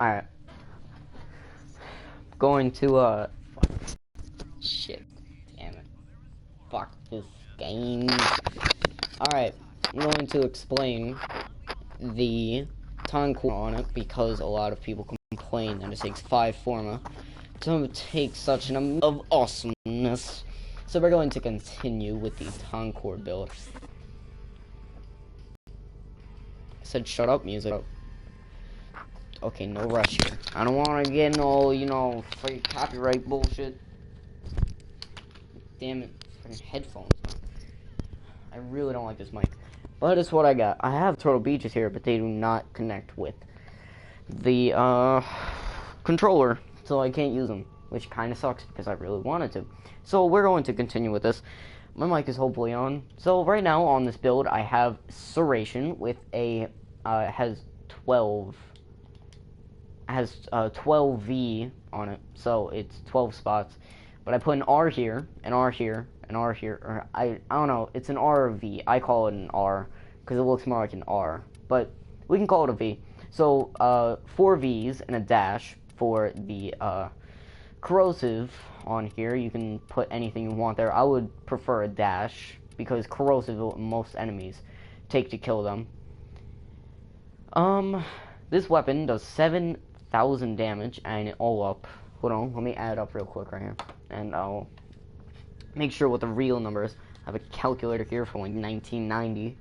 Alright. Going to, shit. Damn it. Fuck this game. Alright. I'm going to explain the TONKOR on it because a lot of people complain that it takes 5 forma to take such an amount of awesomeness. So we're going to continue with the TONKOR build. I said shut up, music. Okay, no rush here. I don't want to get no, you know, fake copyright bullshit. Damn it, fucking headphones. I really don't like this mic. But it's what I got. I have Turtle Beaches here, but they do not connect with the, controller. So I can't use them, which kind of sucks because I really wanted to. So we're going to continue with this. My mic is hopefully on. So right now on this build, I have Serration with a, has 12V on it, so it's 12 spots. But I put an R here, an R here, an R here, or I don't know, it's an R or V. I call it an R, because it looks more like an R, but we can call it a V. So, 4 Vs and a dash for the, corrosive on here. You can put anything you want there. I would prefer a dash, because corrosive is what most enemies take to kill them. This weapon does 7,000 damage, and it all up. Hold on, let me add it up real quick right here, and I'll make sure what the real number is. I have a calculator here from like 1990.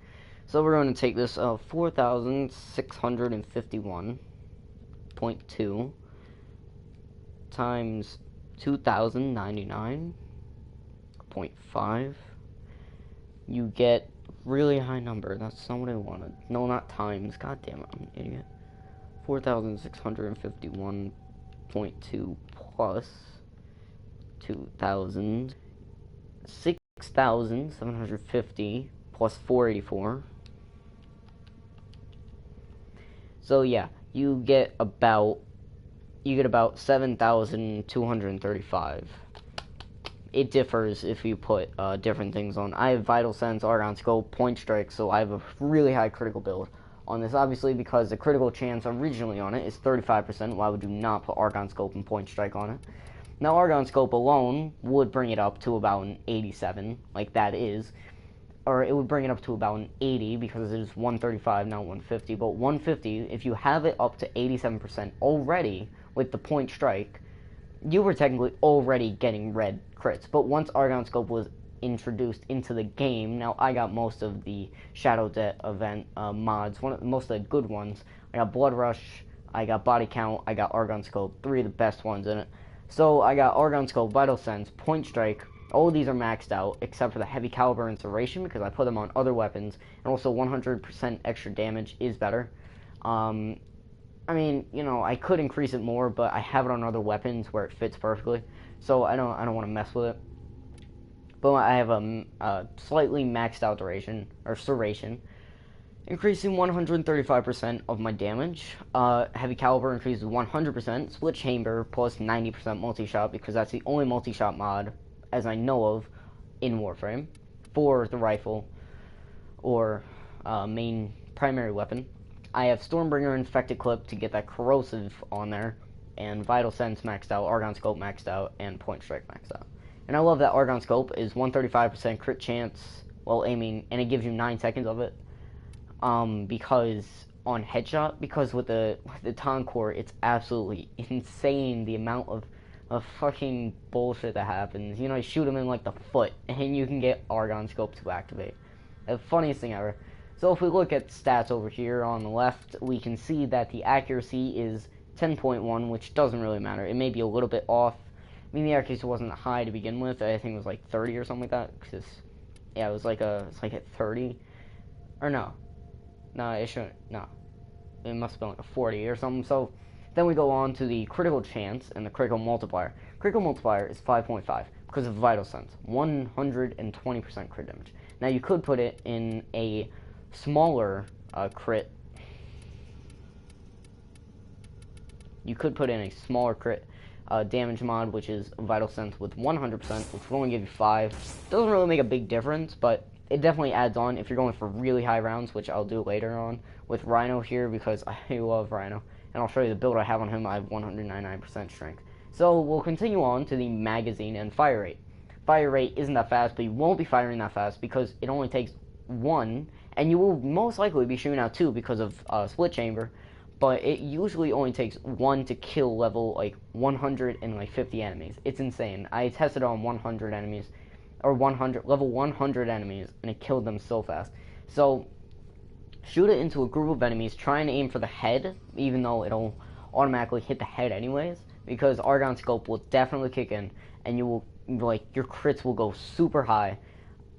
So we're going to take this 4,651.2 times 2,099.5. You get really high number. That's not what I wanted. No, not times. God damn it, I'm an idiot. 4,651.2 plus 2,000. 6,750 plus 484. So yeah, you get about 7,235. It differs if you put different things on. I have Vital Sense, Argon Scope, Point Strike, so I have a really high critical build on this, obviously, because the critical chance originally on it is 35%. Why would you not put Argon Scope and Point Strike on it? Now, Argon Scope alone would bring it up to about an 87, like that is. Or it would bring it up to about an 80, because it is 135, not 150. But 150, if you have it up to 87% already with the Point Strike, you were technically already getting red crits. But once Argon Scope was introduced into the game, now I got most of the Shadow Debt event mods, most of the good ones. I got Blood Rush, I got Body Count, I got Argon Scope, 3 of the best ones in it. So I got Argon Scope, Vital Sense, Point Strike. All of these are maxed out except for the Heavy Caliber and Serration, because I put them on other weapons, and also 100% extra damage is better. I mean, you know, I could increase it more, but I have it on other weapons where it fits perfectly, so I don't want to mess with it. But I have a slightly maxed out duration, or Serration, increasing 135% of my damage. Heavy Caliber increases 100%. Split Chamber plus 90% multi-shot, because that's the only multi-shot mod, as I know of, in Warframe, for the rifle, or main primary weapon. I have Stormbringer Infected Clip to get that corrosive on there, and Vital Sense maxed out, Argon Scope maxed out, and Point Strike maxed out. And I love that Argon Scope is 135% crit chance while aiming, and it gives you 9 seconds of it. Because on headshot, because with the TONKOR, it's absolutely insane the amount of fucking bullshit that happens. You know, you shoot them in like the foot, and you can get Argon Scope to activate. The funniest thing ever. So if we look at stats over here on the left, we can see that the accuracy is 10.1, which doesn't really matter. It may be a little bit off. I mean, the accuracy wasn't high to begin with. I think it was like 30 or something like that. Cause yeah, it's like at 30, or no, it shouldn't. No, it must have been like a 40 or something. So then we go on to the critical chance and the critical multiplier. Critical multiplier is 5.5 because of Vital Sense, 120% crit damage. Now you could put it in a smaller crit. You could put in a smaller crit damage mod, which is Vital Sense with 100%, which will only give you 5. Doesn't really make a big difference, but it definitely adds on if you're going for really high rounds, which I'll do later on with Rhino here because I love Rhino. And I'll show you the build I have on him. I have 199% strength. So we'll continue on to the magazine and fire rate. Fire rate isn't that fast, but you won't be firing that fast because it only takes 1, and you will most likely be shooting out 2 because of split chamber, but it usually only takes 1 to kill level like 150 enemies. It's insane. I tested it on 100 enemies, or level 100 enemies, and it killed them so fast. So shoot it into a group of enemies, try and aim for the head, even though it'll automatically hit the head anyways, because Argon Scope will definitely kick in, and you will, like, your crits will go super high,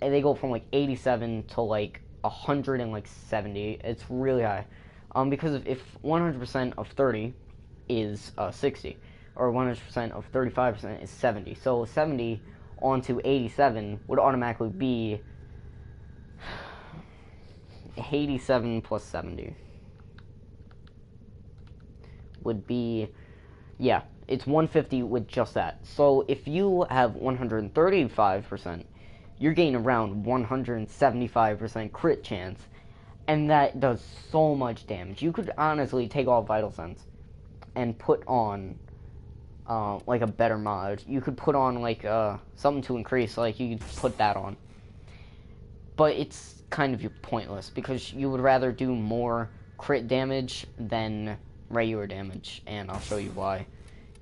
and they go from like 87 to like 170. It's really high, because if 100% of 30 is 60, or 100% of 35% is 70, so 70 onto 87 would automatically be 87 plus 70 would be, yeah, it's 150 with just that. So if you have 135%, you're getting around 175% crit chance, and that does so much damage. You could honestly take off Vital Sense and put on like a better mod. You could put on like something to increase, like you could put that on. But it's kind of pointless because you would rather do more crit damage than regular damage, and I'll show you why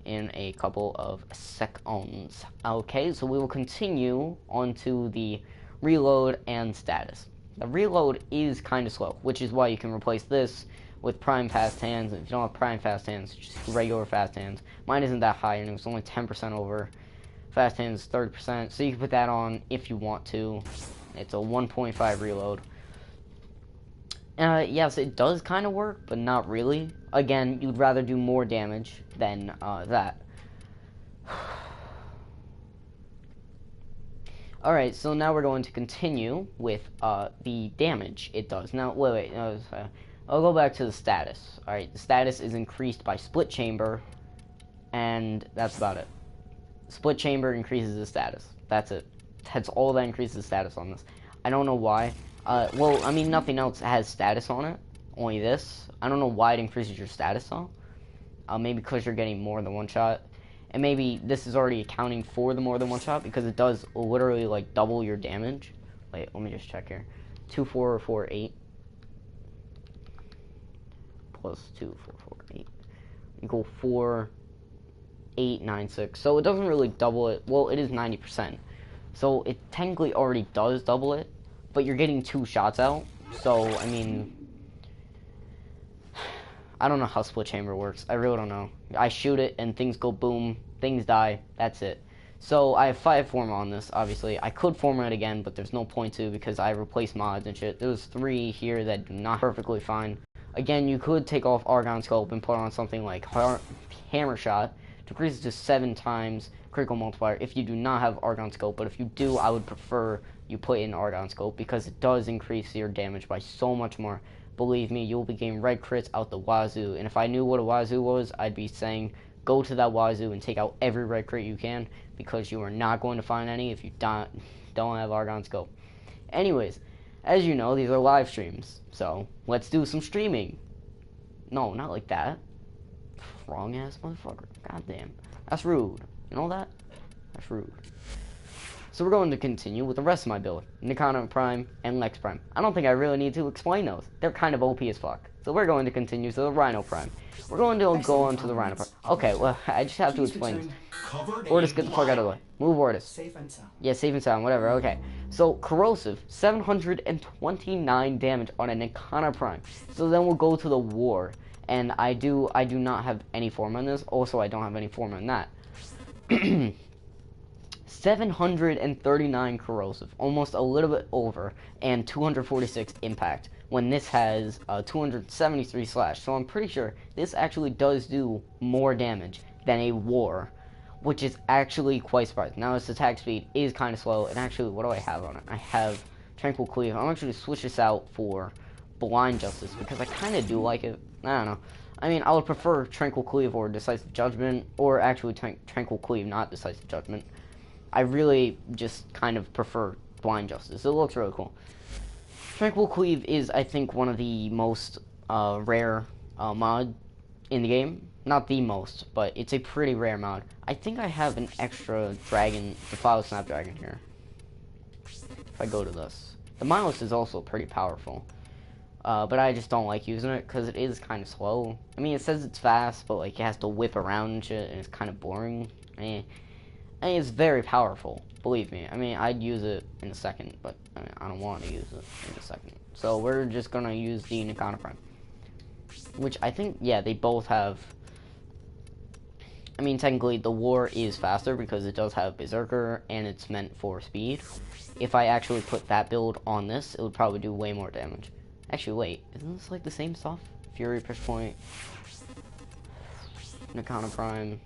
in a couple of seconds. Okay, so we will continue on to the reload and status. The reload is kind of slow, which is why you can replace this with prime fast hands. If you don't have prime fast hands, just regular fast hands. Mine isn't that high, and it was only 10% over. Fast hands 30%, so you can put that on if you want to. It's a 1.5 reload. Yes, it does kind of work, but not really. Again, you'd rather do more damage than that. Alright, so now we're going to continue with the damage it does. Now, wait, I'll go back to the status. Alright, the status is increased by split chamber, and that's about it. Split chamber increases the status. That's it. That's all that increases the status on this. I don't know why. Well, I mean, nothing else has status on it. Only this. I don't know why it increases your status, though. Maybe because you're getting more than one shot. And maybe this is already accounting for the more than one shot, because it does literally, like, double your damage. Wait, let me just check here. 2,448 plus 2,448 equal 4,896. So it doesn't really double it. Well, it is 90%. So it technically already does double it, but you're getting 2 shots out. So, I mean, I don't know how split chamber works. I really don't know. I shoot it and things go boom, things die, that's it. So I have 5 forma on this, obviously. I could forma it again, but there's no point to because I replaced mods and shit. There's 3 here that do not perfectly fine. Again, you could take off Argon Scope and put on something like Hammer Shot to increase it to 7 times critical multiplier if you do not have Argon Scope, but if you do, I would prefer you put in Argon Scope because it does increase your damage by so much more. Believe me, you'll be getting red crits out the wazoo, and if I knew what a wazoo was, I'd be saying go to that wazoo and take out every red crit you can, because you are not going to find any if you don't have Argon Scope. Anyways, as you know, these are live streams, so let's do some streaming. No, not like that. Wrong ass motherfucker. Goddamn. That's rude. You know that? That's rude. So we're going to continue with the rest of my build. Nikana Prime and Lex Prime. I don't think I really need to explain those. They're kind of OP as fuck. So we're going to continue to the Rhino Prime. We're going to go on to the Rhino Prime. Okay, well, I just have to explain this. Ordis, get the fuck out of the way. Move, Ordis. Safe and sound. Yeah, safe and sound, whatever, okay. So, Corrosive, 729 damage on a Nikana Prime. So then we'll go to the War. And I do not have any form on this. Also, I don't have any form on that. 739 corrosive, almost a little bit over, and 246 impact, when this has 273 slash. So I'm pretty sure this actually does do more damage than a war, which is actually quite surprising. Now, its attack speed is kind of slow, and actually, what do I have on it? I have Tranquil Cleave. I'm actually switch this out for Blind Justice, because I kind of do like it. I don't know. I mean, I would prefer Tranquil Cleave or Decisive Judgment, or actually Tranquil Cleave, not Decisive Judgment. I really just kind of prefer Blind Justice. It looks really cool. Tranquil Cleave is, I think, one of the most rare mod in the game. Not the most, but it's a pretty rare mod. I think I have an extra dragon, the File Snapdragon here. If I go to this. The Milos is also pretty powerful. But I just don't like using it because it is kind of slow. I mean, it says it's fast, but like it has to whip around and shit, and it's kind of boring. I mean, it's very powerful, believe me. I mean, I'd use it in a second, but I mean, I don't want to use it in a second. So we're just gonna use the Nikana Prime, which I think, yeah, they both have. I mean, technically, the War is faster because it does have Berserker and it's meant for speed. If I actually put that build on this, it would probably do way more damage. Actually, wait, isn't this like the same stuff? Fury, Push Point, Nikana Prime,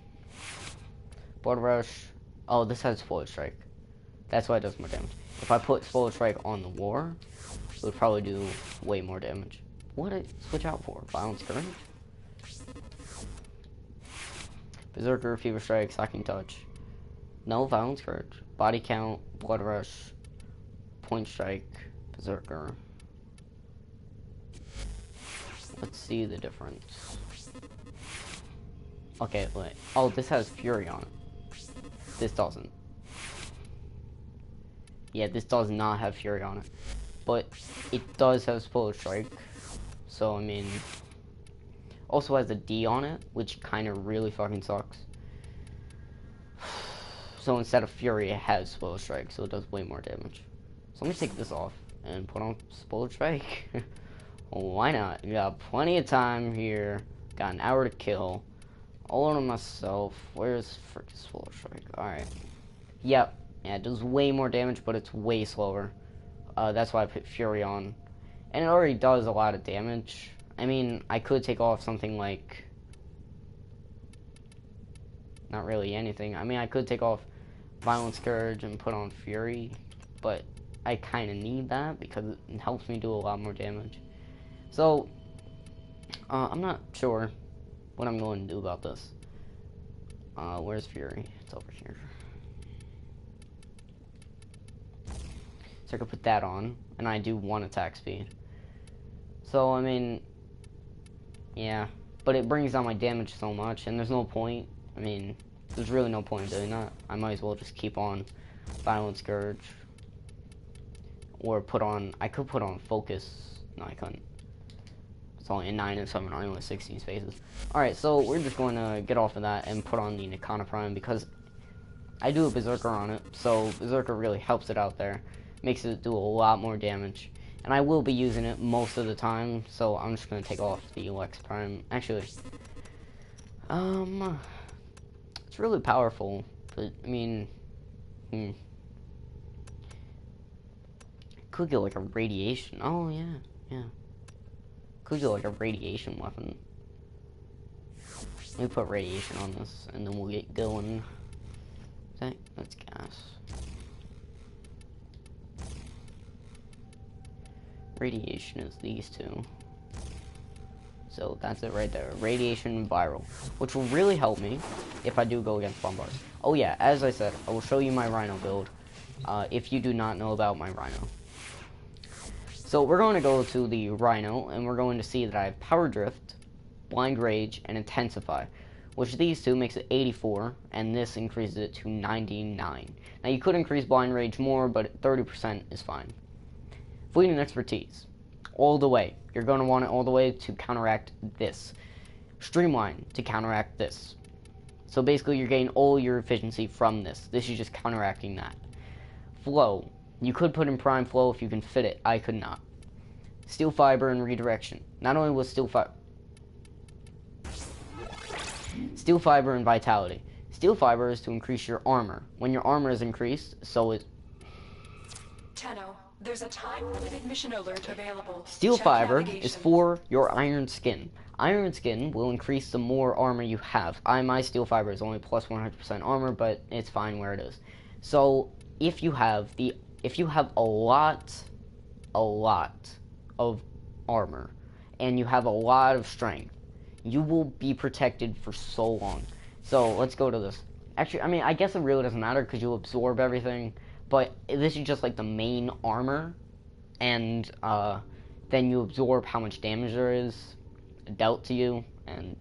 Blood Rush. Oh, this has Spoiled Strike. That's why it does more damage. If I put Spoiled Strike on the War, it would probably do way more damage. What did I switch out for? Violence Courage? Berserker, Fever Strike, Sacking Touch. No, Violence Courage. Body Count, Blood Rush, Point Strike, Berserker. Let's see the difference. Okay, wait. Oh, this has Fury on it. This doesn't. Yeah, this does not have Fury on it. But it does have Spoiled Strike. So, I mean... Also has a D on it, which kind of really fucking sucks. So instead of Fury, it has Spoiled Strike, so it does way more damage. So let me take this off and put on Spoiled Strike. Why not? We got plenty of time here. Got an hour to kill. All on myself. Where's freaking Spoiled Strike? Alright. Yep. Yeah, it does way more damage, but it's way slower. That's why I put Fury on. And it already does a lot of damage. I mean, I could take off something like... Not really anything. I mean, I could take off Violence Scourge and put on Fury. But I kind of need that because it helps me do a lot more damage. So, I'm not sure what I'm going to do about this. Where's Fury? It's over here. So I could put that on, and I do 1 attack speed. So, I mean, yeah. But it brings down my damage so much, and there's no point. I mean, there's really no point in doing that. I might as well just keep on Violent Scourge. Or put on, I could put on Focus. No, I couldn't. It's only a 9 and 7, only 16 spaces. Alright, so we're just going to get off of that and put on the Nikana Prime because I do a Berserker on it, so Berserker really helps it out there. Makes it do a lot more damage. And I will be using it most of the time, so I'm just going to take off the Lex Prime. Actually, it's really powerful, but, I mean, could get like a radiation. Oh, yeah. Could get like a radiation weapon. Let me put radiation on this, and then we'll get going. That's gas. Radiation is these two. So that's it right there. Radiation viral. Which will really help me if I do go against Bombard. Oh yeah, as I said, I will show you my Rhino build. If you do not know about my Rhino. So we're going to go to the Rhino, and we're going to see that I have Power Drift, Blind Rage, and Intensify. Which these two makes it 84, and this increases it to 99. Now you could increase Blind Rage more, but 30% is fine. Fleeting Expertise. All the way. You're going to want it all the way to counteract this. Streamline to counteract this. So basically you're getting all your efficiency from this. This is just counteracting that. Flow. You could put in Prime Flow if you can fit it. I could not. Steel Fiber and Redirection. Not only was Steel Fiber and Vitality. Steel Fiber is to increase your armor. When your armor is increased, so is... Tenno, there's a time-limited mission alert available. Steel Check Fiber navigation. is for your Iron Skin. Iron Skin will increase the more armor you have. My Steel Fiber is only plus 100% armor, but it's fine where it is. So, if you have a lot of armor, and you have a lot of strength, you will be protected for so long. So, let's go to this. Actually, I mean, I guess it really doesn't matter because you'll absorb everything, but this is just like the main armor, and then you absorb how much damage there is dealt to you, and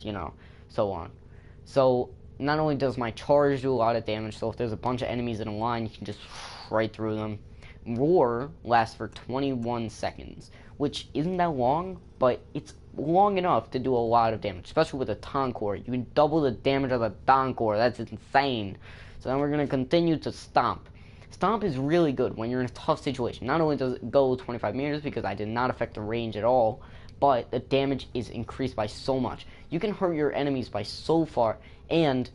so on. So not only does my charge do a lot of damage, so if there's a bunch of enemies in a line, you can just right through them. Roar lasts for 21 seconds, which isn't that long, but it's long enough to do a lot of damage, especially with a TONKOR. You can double the damage of a TONKOR. That's insane. So then we're going to continue to Stomp. Stomp is really good when you're in a tough situation. Not only does it go 25 meters, because I did not affect the range at all, but the damage is increased by so much. You can hurt your enemies by so far, and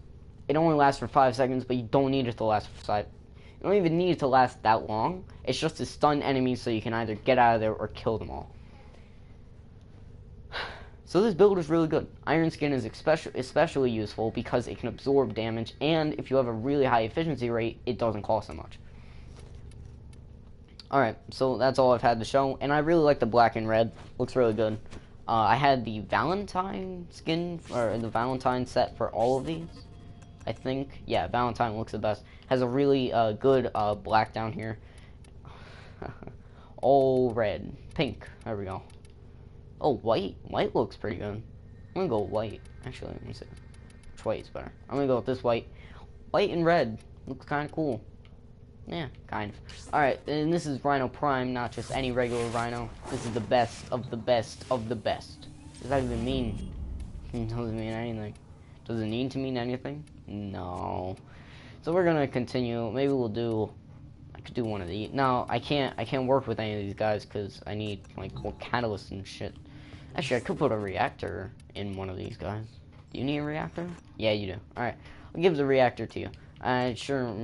it only lasts for 5 seconds, but you don't need it to last for 5. You don't even need it to last that long. It's just to stun enemies so you can either get out of there or kill them all. So this build is really good. Iron Skin is especially useful because it can absorb damage, and if you have a really high efficiency rate, it doesn't cost that much. Alright, so that's all I've had to show, and I really like the black and red. Looks really good. I had the Valentine skin, or the Valentine set for all of these, I think. Yeah, Valentine looks the best. Has a really good black down here. All red. Pink. There we go. Oh, white. White looks pretty good. I'm gonna go white. Actually, let me see. Which white is better? I'm gonna go with this white. White and red. Looks kind of cool. Yeah, kind of. Alright, and this is Rhino Prime, not just any regular Rhino. This is the best of the best of the best. What does that even mean? It doesn't mean anything. Does it need to mean anything? No. So we're gonna continue. Maybe we'll do... I could do one of these. No, I can't work with any of these guys because I need, like, more catalysts and shit. Actually, I could put a reactor in one of these guys. Do you need a reactor? Yeah, you do. Alright, I'll give the reactor to you. I'm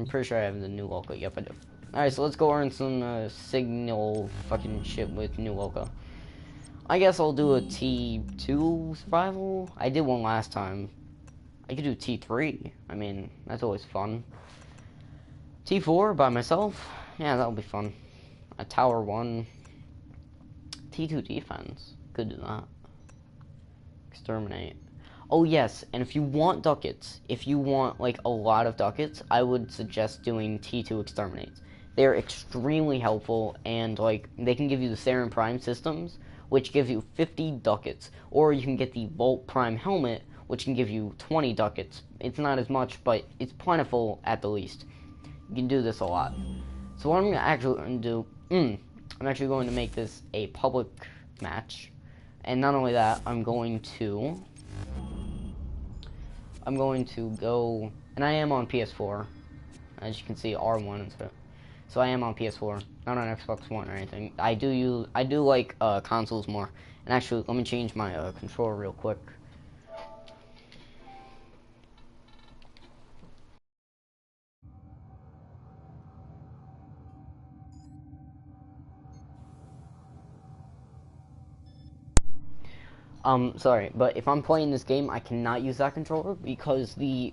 pretty sure I have the new Loka. Yep, I do. Alright, so let's go earn some signal fucking shit with new Loka. I guess I'll do a T2 survival. I did one last time. I could do T3. I mean, that's always fun. T4 by myself. Yeah, that'll be fun. A Tower 1. T2 defense. Could do that. Exterminate. Oh yes, and if you want ducats, if you want like a lot of ducats, I would suggest doing T2 exterminates. They're extremely helpful, and like they can give you the Sarin Prime systems, which gives you 50 ducats, or you can get the Volt Prime helmet, which can give you 20 ducats. It's not as much, but it's plentiful at the least. You can do this a lot. So what I'm actually do, I'm actually going to make this a public match, and not only that, I'm going to go, and I am on PS4, as you can see, R1 and stuff. So I am on PS4, not on Xbox One or anything. I do like consoles more. And actually, let me change my controller real quick. Sorry, but if I'm playing this game, I cannot use that controller because the,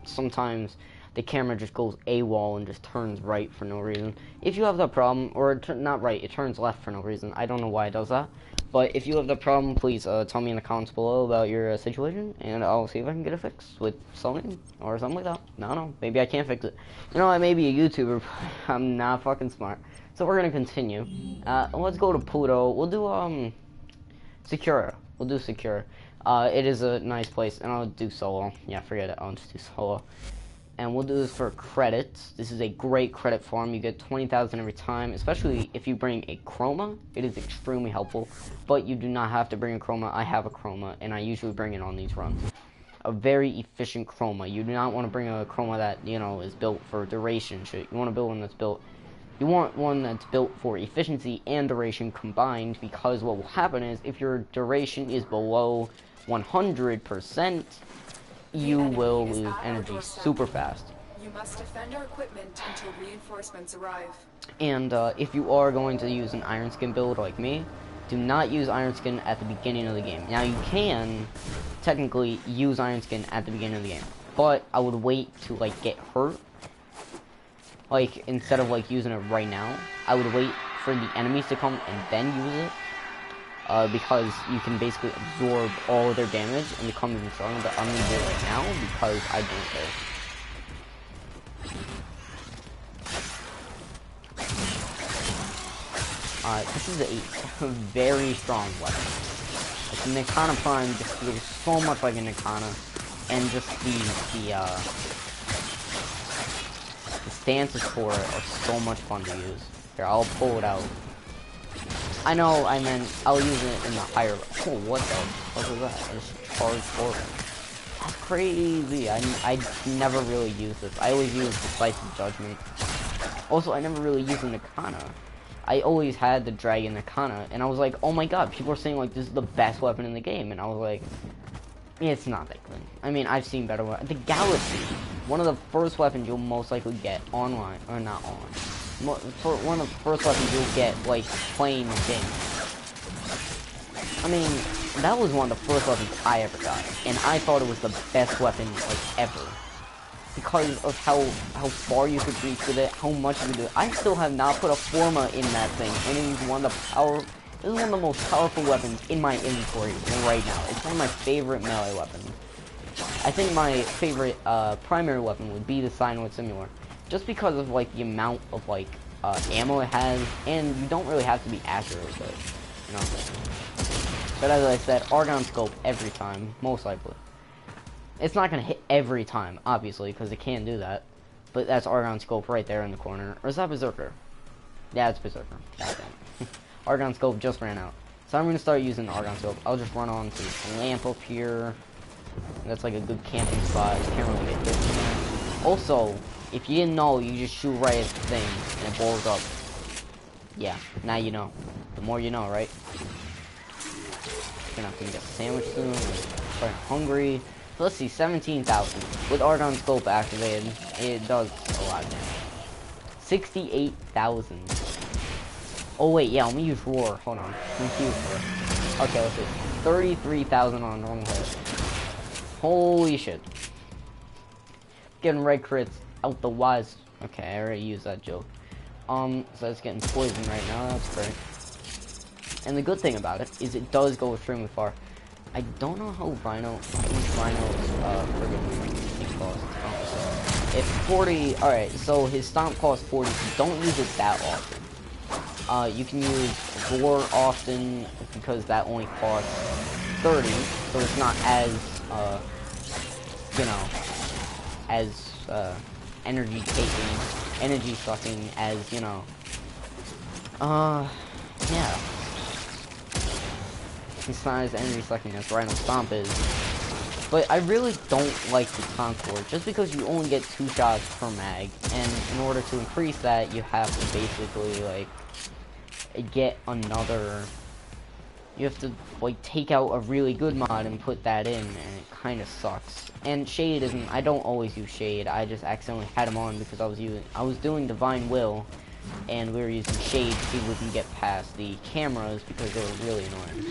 sometimes the camera just goes AWOL and just turns right for no reason. If you have that problem, or not right, it turns left for no reason. I don't know why it does that. But if you have that problem, please, tell me in the comments below about your, situation, and I'll see if I can get it fixed with Sony, or something like that. No, maybe I can't fix it. You know, I may be a YouTuber, but I'm not fucking smart. So we're gonna continue. Let's go to Pluto. We'll do, Secura. We'll do Secure. It is a nice place, and I'll do solo. Yeah, forget it. I'll just do solo. And we'll do this for credits. This is a great credit farm. You get 20,000 every time, especially if you bring a chroma. It is extremely helpful, but you do not have to bring a chroma. I have a chroma, and I usually bring it on these runs. A very efficient chroma. You do not want to bring a chroma that, you know, is built for duration shit. You want to build one that's built... You want one that's built for efficiency and duration combined, because what will happen is if your duration is below 100%, you will lose energy super fast. You must defend our equipment until reinforcements arrive. And if you are going to use an Iron Skin build like me, do not use Iron Skin at the beginning of the game. Now you can technically use Iron Skin at the beginning of the game, but I would wait to like get hurt. Like, instead of like using it right now, I would wait for the enemies to come and then use it. Because you can basically absorb all of their damage and become even stronger, but I'm gonna do it right now because I don't care. This is a very strong weapon. Like, the Nikana Prime just feels so much like a Nikana, and just the stances for it are so much fun to use. Here, I'll pull it out. I know, I meant I'll use it in the higher. Oh, what the fuck was that? I just charged forward. That's crazy. I never really use this. I always use Decisive Judgment. Also, I never really used the Nikana. I always had the Dragon Nikana, and I was like, oh my god, people are saying like this is the best weapon in the game, and I was like, it's not that good. I mean, I've seen better weapons. The Galaxy, one of the first weapons you'll most likely get online, or not online. For one of the first weapons you'll get like playing the game. I mean, that was one of the first weapons I ever got, and I thought it was the best weapon like ever. Because of how far you could reach with it, how much you could do. I still have not put a forma in that thing, and it is one of the most powerful weapons in my inventory right now. It's one of my favorite melee weapons. I think my favorite primary weapon would be the Cyanoid Simulator, just because of like the amount of like ammo it has, and you don't really have to be accurate with it, you know. But as I said, Argon Scope every time, most likely. It's not going to hit every time, obviously, because it can't do that. But that's Argon Scope right there in the corner. Or is that Berserker? Yeah, it's Berserker. Goddamn. Argon Scope just ran out. So I'm going to start using the Argon Scope. I'll just run on to the lamp up here. That's like a good camping spot. You can't really get hit. Also, if you didn't know, you just shoot right at the thing, and it blows up. Yeah, now you know. The more you know, right? Gonna have to get a sandwich soon. I'm starting hungry. Let's see, 17,000. With Argon Scope activated, it does a lot of damage. 68,000. Oh wait, yeah, let me use Roar. Hold on. Let me use Roar. Okay, let's see. 33,000 on normal hit. Holy shit. Getting red crits out the wise. Okay, I already used that joke. So it's getting poisoned right now. That's great. And the good thing about it is it does go extremely far. I don't know how Rhino's friggin' thing costs. Oh, it's 40. Alright, so his stomp costs 40, so don't use it that often. You can use Roar often because that only costs 30, so it's not as, you know, as, energy sucking as, you know, yeah. It's not as energy sucking as Rhino Stomp is. But I really don't like the TONKOR, just because you only get 2 shots per mag, and in order to increase that, you have to basically, like, get another... You have to, like, take out a really good mod and put that in, and it kind of sucks. And Shade isn't... I don't always use Shade, I just accidentally had him on because I was doing Divine Will, and we were using Shade to see if we can get past the cameras because they were really annoying.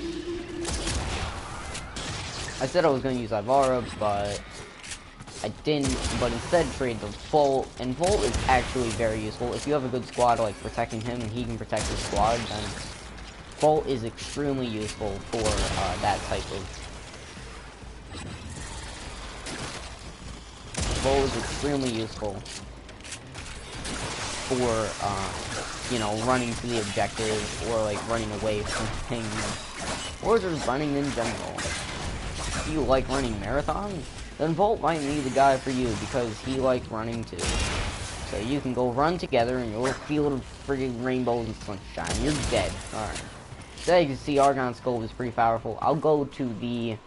I said I was going to use Ivara, but I didn't, but instead trade the Volt, and Volt is actually very useful. If you have a good squad, like, protecting him, and he can protect his squad, then Volt is extremely useful for that type of... Volt is extremely useful for, you know, running to the objective, or, like, running away from things, or just running in general. If you like running marathons, then Volt might be the guy for you, because he likes running too. So you can go run together in your field of friggin' rainbows and sunshine. You're dead. Alright. So you can see Argon Scope is pretty powerful. I'll go to the...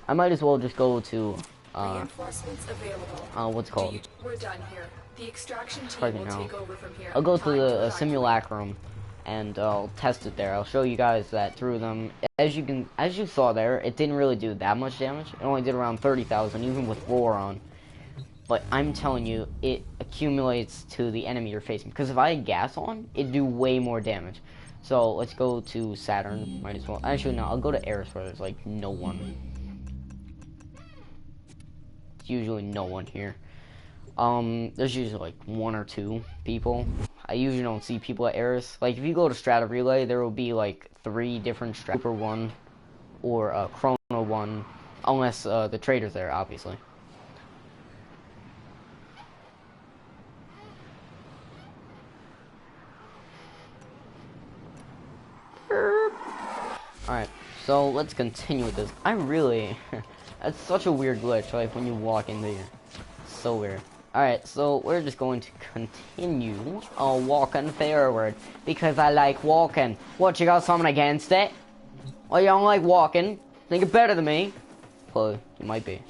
I might as well just go to... Reinforcements available. What's it called? We're done here. The extraction team will take over from here. I'll go to the simulacrum, and I'll test it there. I'll show you guys that through them. As you saw there, it didn't really do that much damage. It only did around 30,000, even with Roar on. But I'm telling you, it accumulates to the enemy you're facing. Because if I had gas on, it'd do way more damage. So let's go to Saturn. Might as well. Actually, no. I'll go to Eris where there's like no one. It's usually no one here. There's usually like 1 or 2 people. I usually don't see people at Eris. Like, if you go to Strata Relay, there will be like 3 different Super 1 or Chrono 1, unless the trader's there, obviously. So let's continue with this. I really, that's such a weird glitch, like when you walk into here. So weird. Alright, so we're just going to continue walking forward because I like walking. What, you got something against it? Oh, you don't like walking? Think you're better than me? Well, you might be.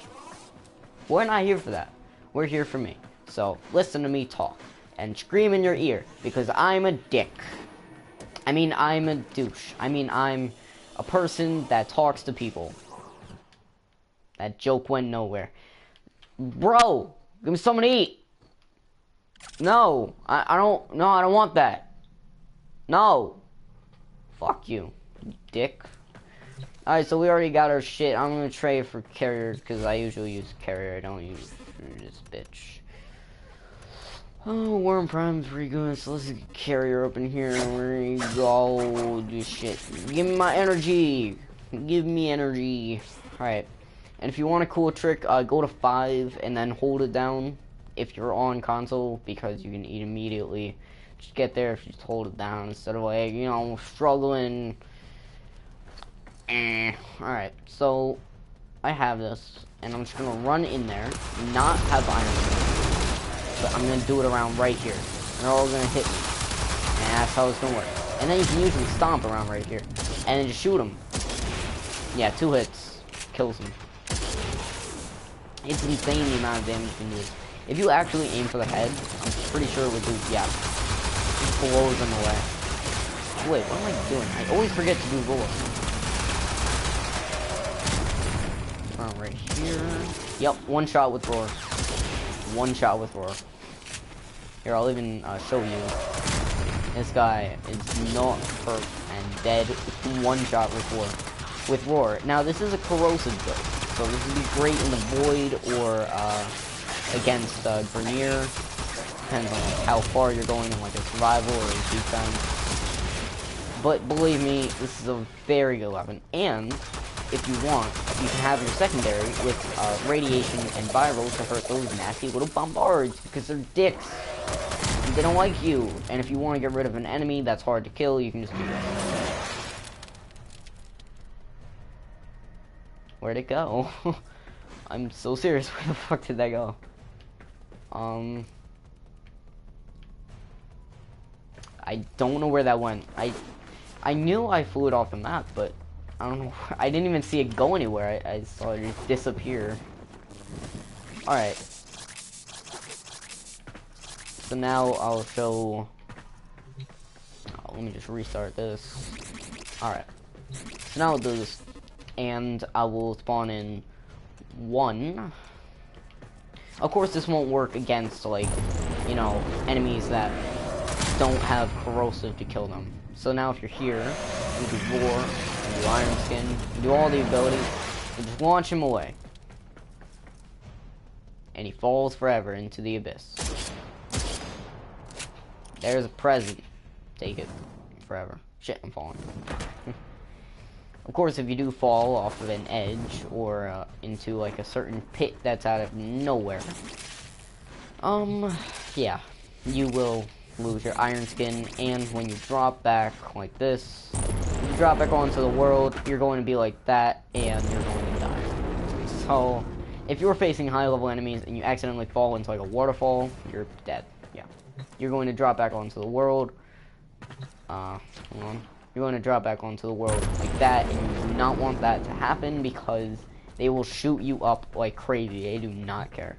We're not here for that. We're here for me. So listen to me talk and scream in your ear because I'm a dick. I mean, I'm a douche. I mean, I'm a person that talks to people. That joke went nowhere. Bro, give me something to eat. No, I don't want that. No. Fuck you, dick. Alright, so we already got our shit. I'm gonna trade for carrier because I usually use carrier. I don't use this bitch. Oh, Worm Prime's pretty good, so let's get carrier up in here. Where you go? Do shit. Give me my energy. Give me energy. Alright. And if you want a cool trick, go to 5 and then hold it down if you're on console because you can eat immediately. Just get there if you just hold it down instead of like, you know, struggling. Alright, so I have this and I'm just gonna run in there, not have iron, but I'm gonna do it around right here. And they're all gonna hit me. And that's how it's gonna work. And then you can usually stomp around right here. And then just shoot them. Yeah, 2 hits. Kills them. It's insane the amount of damage you can do. If you actually aim for the head, I'm pretty sure it would do, yeah. It blows them away. Wait, what am I doing? I always forget to do roar. Right here. Yep, 1 shot with roar. 1 shot with roar. Here, I'll even show you. This guy is not hurt and dead. 1 shot with roar. With roar. Now, this is a corrosive build, so this would be great in the void or against Grenier. Depends on like, how far you're going in like a survival or a defense. But believe me, this is a very good weapon. And if you want, you can have your secondary with radiation and viral to hurt those nasty little bombards because they're dicks. And they don't like you. And if you want to get rid of an enemy that's hard to kill, you can just do that. Where'd it go? I'm so serious. Where the fuck did that go? I don't know where that went. I knew I flew it off the map, but I don't know. I didn't even see it go anywhere. I saw it just disappear. Alright. So now I'll show... Oh, let me just restart this. Alright. So now I'll do this. And I will spawn in 1. Of course, this won't work against, like, you know, enemies that don't have corrosive to kill them. So now if you're here, you do roar, you do iron skin, you do all the abilities, and just launch him away. And he falls forever into the abyss. There's a present. Take it forever. Shit, I'm falling. Of course, if you do fall off of an edge or into like a certain pit that's out of nowhere, yeah, you will lose your iron skin. And when you drop back like this, you drop back onto the world, you're going to be like that, and you're going to die. So, if you're facing high-level enemies and you accidentally fall into like a waterfall, you're dead. Yeah, you're going to drop back onto the world. Hold on. You're going to drop back onto the world like that, and you do not want that to happen because they will shoot you up like crazy. They do not care.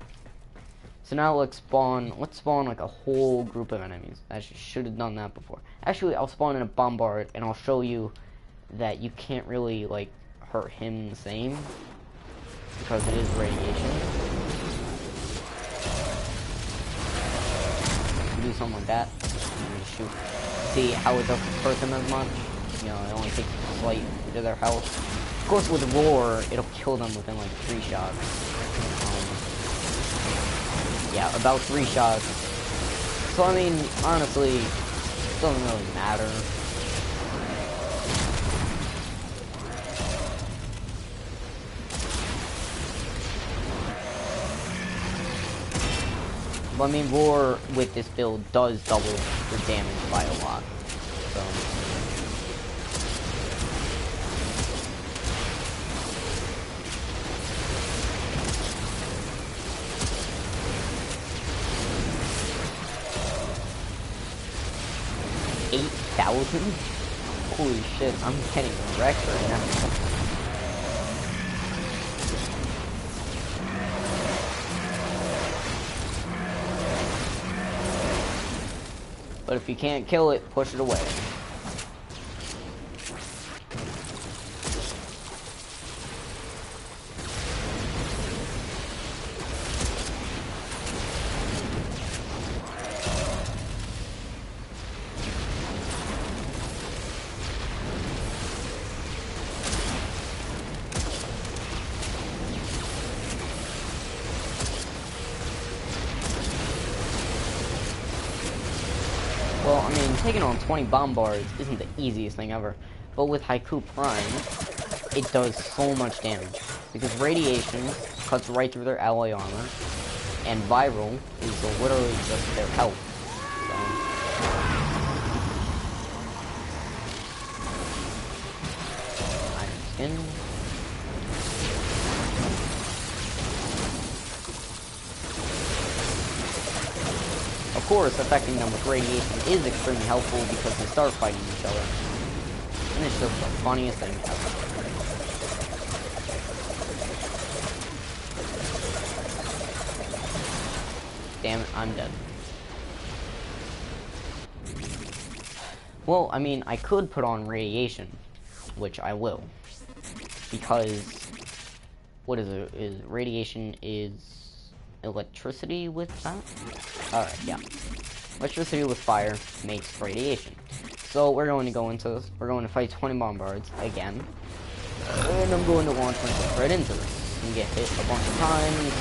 So now let's spawn like a whole group of enemies. I should have done that before. Actually, I'll spawn in a bombard, and I'll show you that you can't really like hurt him the same because it is radiation. Do something like that. And just shoot. See how it doesn't hurt them as much? You know, it only takes a slight bit of their health. Of course, with roar, it'll kill them within like 3 shots. Yeah, about 3 shots. So I mean, honestly, it doesn't really matter. But I mean, roar with this build does double your damage by a lot. So 1,000? Holy shit, I'm getting wrecked right now. But if you can't kill it, push it away. Well, I mean, taking on 20 bombards isn't the easiest thing ever, but with Haiku Prime, it does so much damage, because radiation cuts right through their alloy armor, and viral is literally just their health. So, iron skin. Of course, affecting them with radiation is extremely helpful because they start fighting each other. And it's just the funniest thing ever. Damn it, I'm dead. Well, I mean, I could put on radiation, which I will. Because, what is it? Radiation is electricity with that? Alright, yeah. Electricity with fire makes radiation. So we're going to go into this. We're going to fight 20 bombards again. And I'm going to launch myself right into this. And get hit a bunch of times.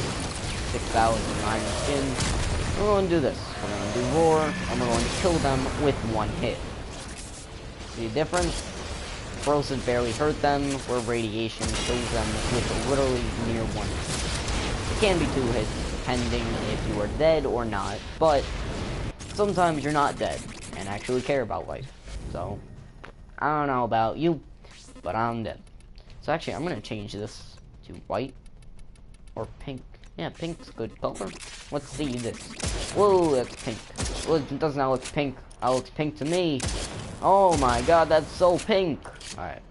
6,000 iron skins. We're going to do this. We're going to do roar. And we're going to kill them with one hit. See the difference? Explosives barely hurt them, where radiation kills them with literally near one hit. It can be 2 hits, depending if you are dead or not, but sometimes you're not dead and actually care about life. So, I don't know about you, but I'm dead. So actually, I'm gonna change this to white or pink. Yeah, pink's a good color. Let's see this. Whoa, that's pink. Well, it does not look pink. It looks pink to me. Oh my god, that's so pink. Alright.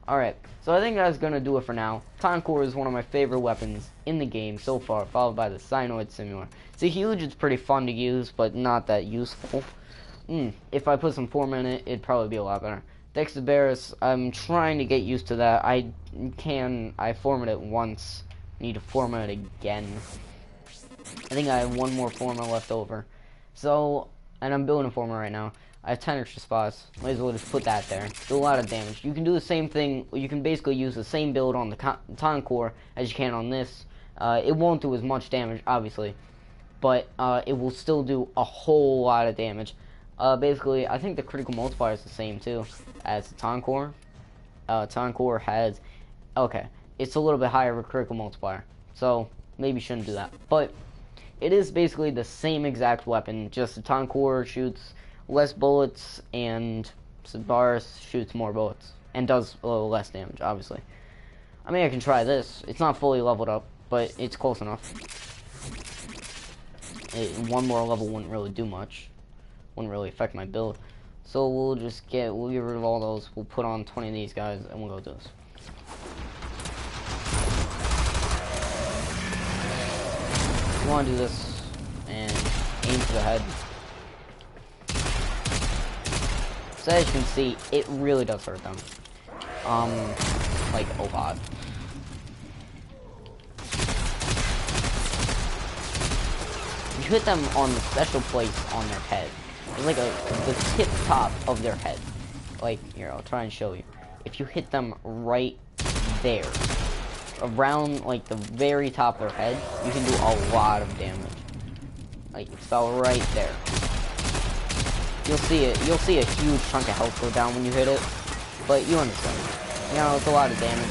Alright, so I think that's gonna do it for now. TONKOR is one of my favorite weapons in the game so far, followed by the Cyanoid Simulator. It's a huge, it's pretty fun to use, but not that useful. If I put some forma in it, it'd probably be a lot better. Dexaberis, I'm trying to get used to that. I formatted it once. Need to format it again. I think I have one more forma left over. So, and I'm building a forma right now. I have 10 extra spots. Might as well just put that there. Do a lot of damage. You can do the same thing. You can basically use the same build on the TONKOR as you can on this. It won't do as much damage, obviously, but it will still do a whole lot of damage. Basically, I think the critical multiplier is the same too as the TONKOR. TONKOR has, okay, it's a little bit higher of a critical multiplier, so maybe shouldn't do that. But it is basically the same exact weapon, just the TONKOR shoots less bullets and Sabaris shoots more bullets and does a little less damage, obviously. I mean, I can try this. It's not fully leveled up, but it's close enough. One more level wouldn't really do much. Wouldn't really affect my build. So we'll get rid of all those. We'll put on 20 of these guys and we'll go do this. You want to do this and aim for the head. So as you can see, it really does hurt them. Like a lot. You hit them on the special place on their head. It's like the tip top of their head. Like, here, I'll try and show you. If you hit them right there, around like the very top of their head, you can do a lot of damage. Like, it's about right there. You'll see a huge chunk of health go down when you hit it, but you understand. You know, it's a lot of damage.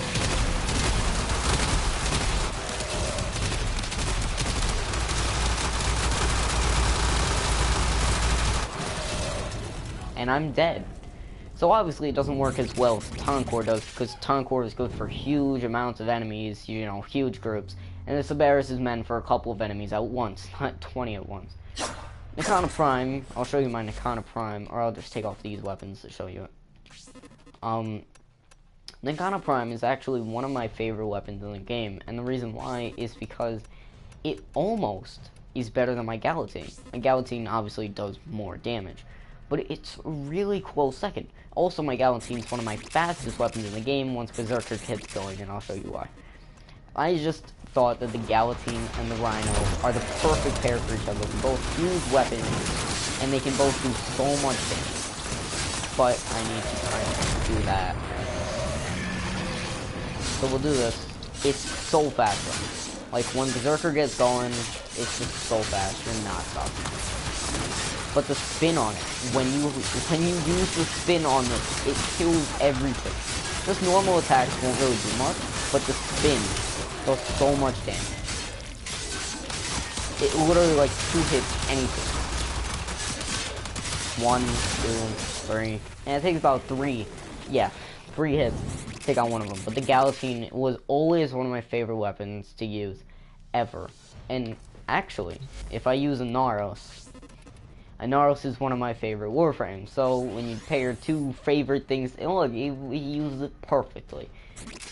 And I'm dead. So obviously it doesn't work as well as TONKOR does, because TONKOR is good for huge amounts of enemies, you know, huge groups. And the Sabaris is meant for a couple of enemies at once, not 20 at once. Nakana Prime, I'll show you my Nakana Prime, or I'll just take off these weapons to show you it. Nakana Prime is actually one of my favorite weapons in the game, and the reason why is because it almost is better than my Galatine. My Galatine obviously does more damage, but it's a really close second. Also, my Galatine is one of my fastest weapons in the game once Berserker gets going, and I'll show you why. I just thought that the Galatine and the Rhino are the perfect pair for each other. They're both huge weapons, and they can both do so much damage. But I need to try to do that. So we'll do this. It's so fast though. Like when Berserker gets going, it's just so fast. You're not stopping. But the spin on it, when you use the spin on this, it kills everything. Just normal attacks won't really do much, but the spin does so much damage. It literally like 2 hits anything. 1, 2, 3, and it takes about 3. Yeah, 3 hits to take on one of them. But the Galatine was always one of my favorite weapons to use, ever. And actually, if I use a Naros is one of my favorite Warframes. So when you pair your 2 favorite things, and look, he uses it perfectly.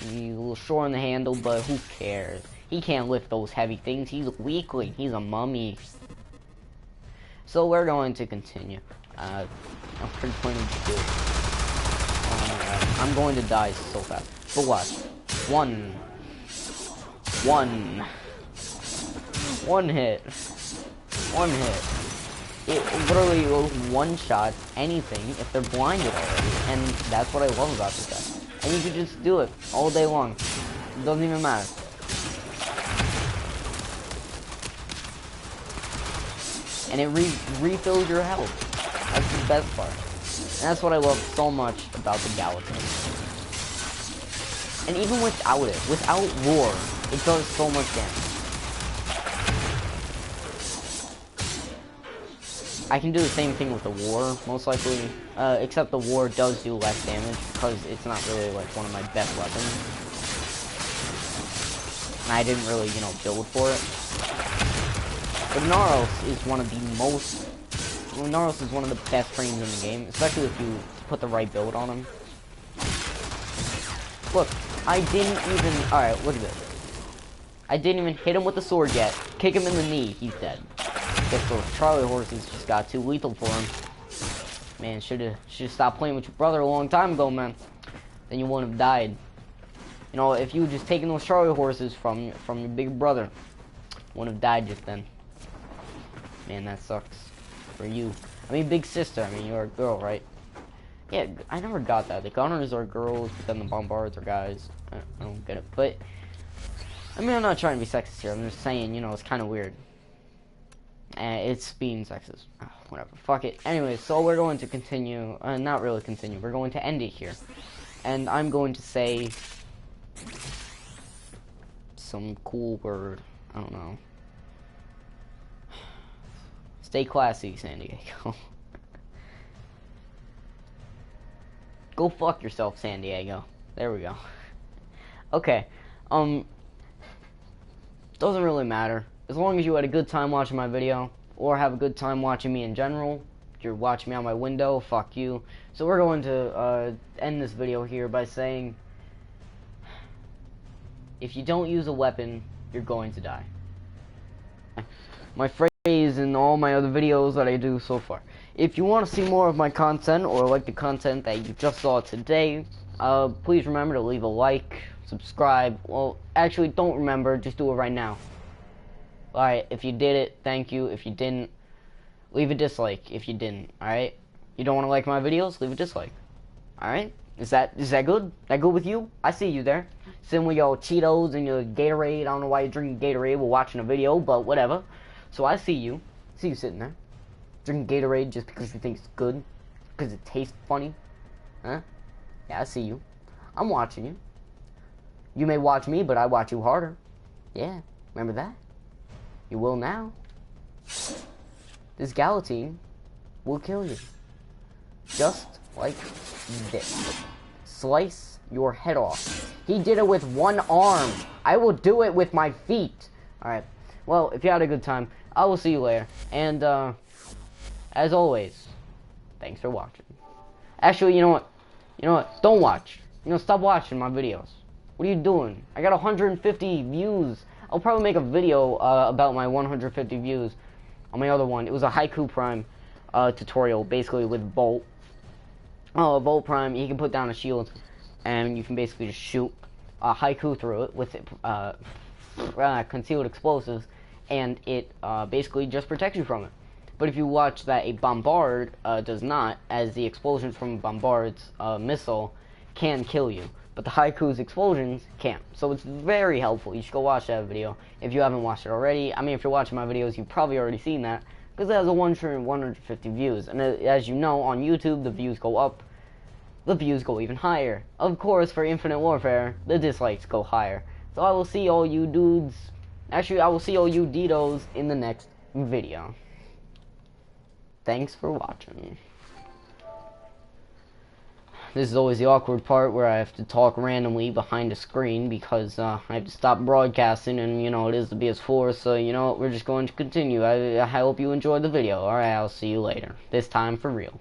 He's a little short on the handle, but who cares? He can't lift those heavy things. He's a weakling. He's a mummy. So we're going to continue. I'm pretty pointed to do. I'm going to die so fast. But watch. 1 hit. 1 hit. It literally will one-shot anything if they're blinded already. And that's what I love about this guy. And you can just do it all day long. It doesn't even matter. And it refills your health. That's the best part. And that's what I love so much about the Galatine. And even without it, without Roar, it does so much damage. I can do the same thing with the War, most likely, except the War does do less damage because it's not really like one of my best weapons. And I didn't really, you know, build for it. But Naros is one of the best frames in the game, especially if you put the right build on him. Look, I didn't even, alright, look at this. I didn't even hit him with the sword yet. Kick him in the knee, he's dead. Guess those Charlie horses just got too lethal for him. Man, should've stopped playing with your brother a long time ago, man. Then you wouldn't have died. You know, if you had just taken those Charlie horses from your big brother, wouldn't have died just then. Man, that sucks for you. I mean, big sister. I mean, you're a girl, right? Yeah, I never got that. The Gunners are girls, but then the Bombards are guys. I don't get it. But I mean, I'm not trying to be sexist here. I'm just saying, you know, it's kind of weird. It's being sexist. Oh, whatever. Fuck it. Anyway, so we're going to continue. Not really continue. We're going to end it here. And I'm going to say some cool word. I don't know. Stay classy, San Diego. Go fuck yourself, San Diego. There we go. Okay. Doesn't really matter. As long as you had a good time watching my video, or have a good time watching me in general. If you're watching me on my window, fuck you. So we're going to end this video here by saying, if you don't use a weapon, you're going to die. My phrase in all my other videos that I do so far. If you want to see more of my content, or like the content that you just saw today, please remember to leave a like, subscribe. Well, actually, don't remember, just do it right now. Alright, if you did it, thank you. If you didn't, leave a dislike if you didn't, alright? You don't want to like my videos? Leave a dislike. Alright? Is that good? That good with you? I see you there. Sitting with your Cheetos and your Gatorade. I don't know why you're drinking Gatorade while watching a video, but whatever. So I see you. See you sitting there. Drinking Gatorade just because you think it's good? Because it tastes funny? Huh? Yeah, I see you. I'm watching you. You may watch me, but I watch you harder. Yeah, remember that? You will now. This Galatine will kill you. Just like this. Slice your head off. He did it with one arm. I will do it with my feet. Alright. Well, if you had a good time, I will see you later. And, as always, thanks for watching. Actually, you know what? Don't watch. Stop watching my videos. What are you doing? I got 150 views. I'll probably make a video about my 150 views on my other one. It was a Haiku Prime tutorial, basically with Bolt. Bolt Prime, he can put down a shield, and you can basically just shoot Haiku through it with concealed explosives, and it basically just protects you from it. But if you watch that, a Bombard does not, as the explosions from Bombard's missile can kill you. But the Haiku's explosions can't. So it's very helpful. You should go watch that video if you haven't watched it already. I mean, if you're watching my videos, you've probably already seen that, because it has a 150 views. And as you know, on YouTube, the views go up. The views go even higher. Of course, for Infinite Warfare, the dislikes go higher. So I will see all you dudes. Actually, I will see all you Ditos in the next video. Thanks for watching. This is always the awkward part where I have to talk randomly behind a screen because I have to stop broadcasting, and it is the PS4, so we're just going to continue. I hope you enjoyed the video. Alright, I'll see you later. This time for real.